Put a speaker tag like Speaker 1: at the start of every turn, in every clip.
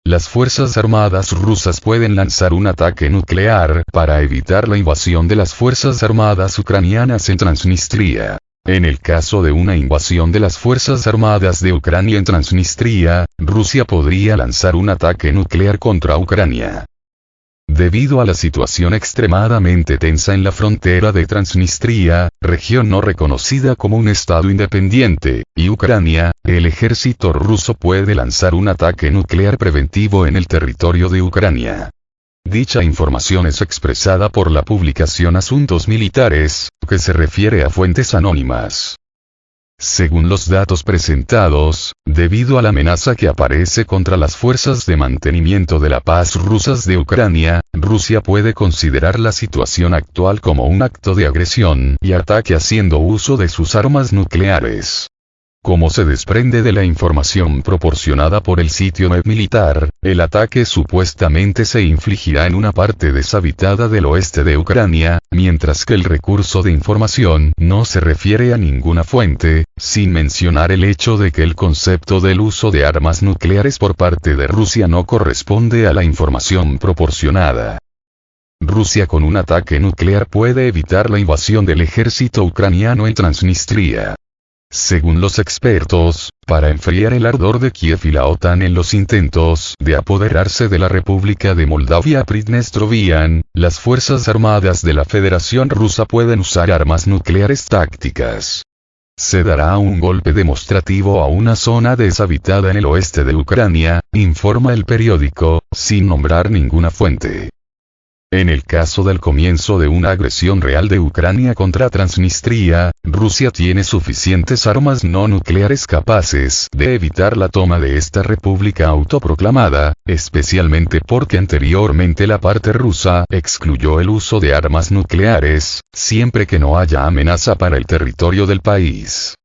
Speaker 1: Las fuerzas armadas rusas pueden lanzar un ataque nuclear para evitar la invasión de las fuerzas armadas ucranianas en Transnistria. En el caso de una invasión de las fuerzas armadas de Ucrania en Transnistria, Rusia podría lanzar un ataque nuclear contra Ucrania. Debido a la situación extremadamente tensa en la frontera de Transnistria, región no reconocida como un estado independiente, y Ucrania, el ejército ruso puede lanzar un ataque nuclear preventivo en el territorio de Ucrania. Dicha información es expresada por la publicación Asuntos Militares, que se refiere a fuentes anónimas. Según los datos presentados, debido a la amenaza que aparece contra las fuerzas de mantenimiento de la paz rusas de Ucrania, Rusia puede considerar la situación actual como un acto de agresión y ataque haciendo uso de sus armas nucleares. Como se desprende de la información proporcionada por el sitio web militar, el ataque supuestamente se infligirá en una parte deshabitada del oeste de Ucrania, mientras que el recurso de información no se refiere a ninguna fuente, sin mencionar el hecho de que el concepto del uso de armas nucleares por parte de Rusia no corresponde a la información proporcionada. Rusia con un ataque nuclear puede evitar la invasión del ejército ucraniano en Transnistria. Según los expertos, para enfriar el ardor de Kiev y la OTAN en los intentos de apoderarse de la República de Moldavia Pridnestrovian, las Fuerzas Armadas de la Federación Rusa pueden usar armas nucleares tácticas. Se dará un golpe demostrativo a una zona deshabitada en el oeste de Ucrania, informa el periódico, sin nombrar ninguna fuente. En el caso del comienzo de una agresión real de Ucrania contra Transnistria, Rusia tiene suficientes armas no nucleares capaces de evitar la toma de esta república autoproclamada, especialmente porque anteriormente la parte rusa excluyó el uso de armas nucleares, siempre que no haya amenaza para el territorio del país.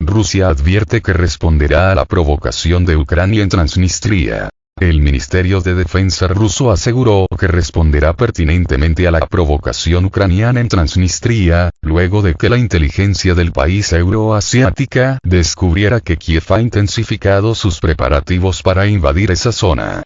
Speaker 1: Rusia advierte que responderá a la provocación de Ucrania en Transnistria. El Ministerio de Defensa ruso aseguró que responderá pertinentemente a la provocación ucraniana en Transnistria, luego de que la inteligencia del país euroasiática descubriera que Kiev ha intensificado sus preparativos para invadir esa zona.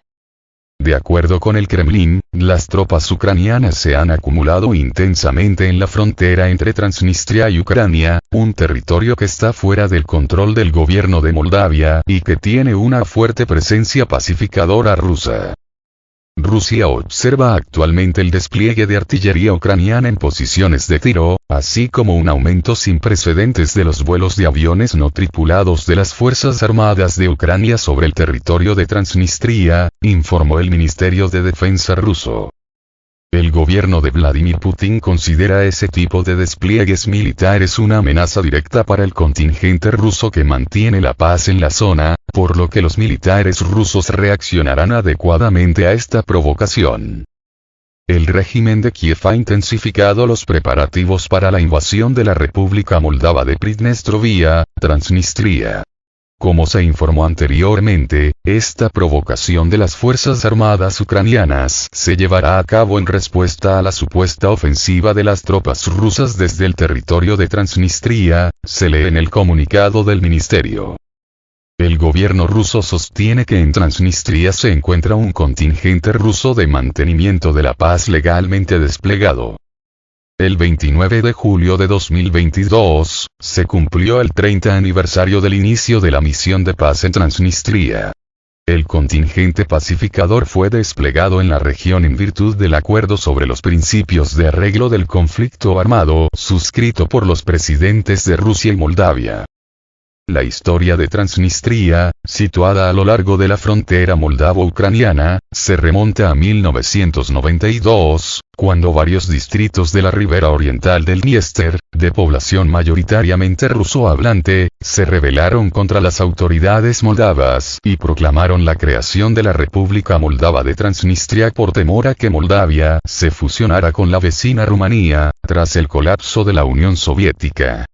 Speaker 1: De acuerdo con el Kremlin, las tropas ucranianas se han acumulado intensamente en la frontera entre Transnistria y Ucrania, un territorio que está fuera del control del gobierno de Moldavia y que tiene una fuerte presencia pacificadora rusa. Rusia observa actualmente el despliegue de artillería ucraniana en posiciones de tiro, así como un aumento sin precedentes de los vuelos de aviones no tripulados de las Fuerzas Armadas de Ucrania sobre el territorio de Transnistria, informó el Ministerio de Defensa ruso. El gobierno de Vladimir Putin considera ese tipo de despliegues militares una amenaza directa para el contingente ruso que mantiene la paz en la zona, por lo que los militares rusos reaccionarán adecuadamente a esta provocación. El régimen de Kiev ha intensificado los preparativos para la invasión de la República Moldava de Pridnestrovia, Transnistria. Como se informó anteriormente, esta provocación de las Fuerzas Armadas ucranianas se llevará a cabo en respuesta a la supuesta ofensiva de las tropas rusas desde el territorio de Transnistria, se lee en el comunicado del ministerio. El gobierno ruso sostiene que en Transnistria se encuentra un contingente ruso de mantenimiento de la paz legalmente desplegado. El 29 de julio de 2022, se cumplió el 30 aniversario del inicio de la misión de paz en Transnistria. El contingente pacificador fue desplegado en la región en virtud del acuerdo sobre los principios de arreglo del conflicto armado, suscrito por los presidentes de Rusia y Moldavia. La historia de Transnistria, situada a lo largo de la frontera moldavo-ucraniana, se remonta a 1992, cuando varios distritos de la ribera oriental del Dniester, de población mayoritariamente ruso-hablante, se rebelaron contra las autoridades moldavas y proclamaron la creación de la República Moldava de Transnistria por temor a que Moldavia se fusionara con la vecina Rumanía, tras el colapso de la Unión Soviética.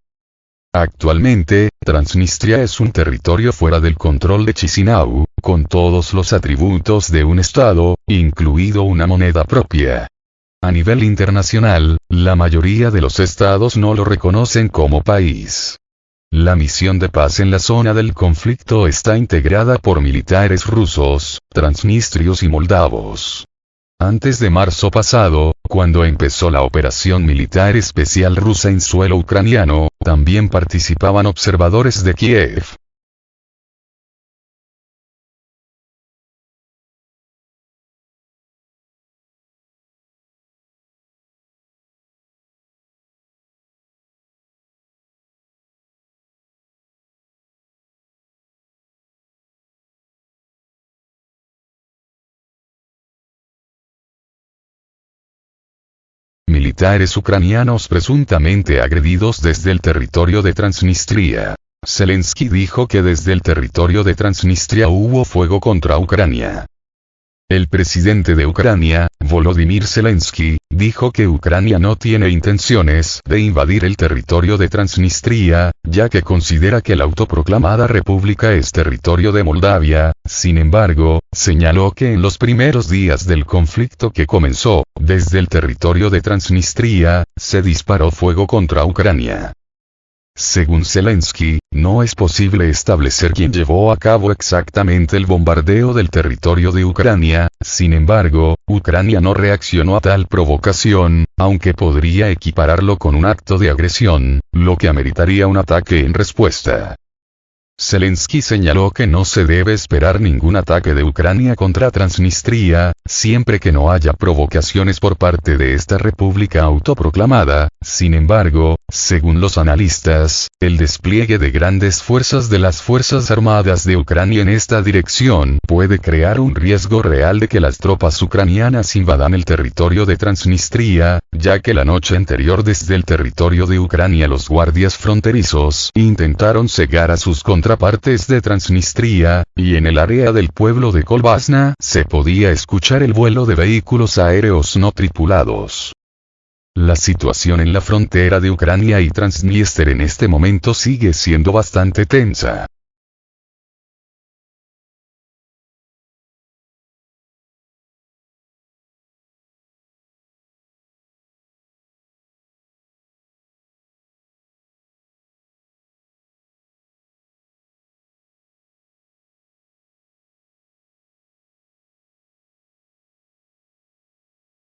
Speaker 1: Actualmente, Transnistria es un territorio fuera del control de Chisinau, con todos los atributos de un Estado, incluido una moneda propia. A nivel internacional, la mayoría de los estados no lo reconocen como país. La misión de paz en la zona del conflicto está integrada por militares rusos, transnistrios y moldavos. Antes de marzo pasado, cuando empezó la operación militar especial rusa en suelo ucraniano, también participaban observadores de Kiev. Militares ucranianos presuntamente agredidos desde el territorio de Transnistria. Zelensky dijo que desde el territorio de Transnistria hubo fuego contra Ucrania. El presidente de Ucrania, Volodymyr Zelensky, dijo que Ucrania no tiene intenciones de invadir el territorio de Transnistria, ya que considera que la autoproclamada república es territorio de Moldavia. Sin embargo, señaló que en los primeros días del conflicto que comenzó, desde el territorio de Transnistria, se disparó fuego contra Ucrania. Según Zelensky, no es posible establecer quién llevó a cabo exactamente el bombardeo del territorio de Ucrania. Sin embargo, Ucrania no reaccionó a tal provocación, aunque podría equipararlo con un acto de agresión, lo que ameritaría un ataque en respuesta. Zelensky señaló que no se debe esperar ningún ataque de Ucrania contra Transnistria, siempre que no haya provocaciones por parte de esta república autoproclamada. Sin embargo, según los analistas, el despliegue de grandes fuerzas de las Fuerzas Armadas de Ucrania en esta dirección puede crear un riesgo real de que las tropas ucranianas invadan el territorio de Transnistria, ya que la noche anterior desde el territorio de Ucrania los guardias fronterizos intentaron cegar a sus contrapartes de Transnistria, y en el área del pueblo de Kolbasna se podía escuchar el vuelo de vehículos aéreos no tripulados. La situación en la frontera de Ucrania y Transnistria en este momento sigue siendo bastante tensa.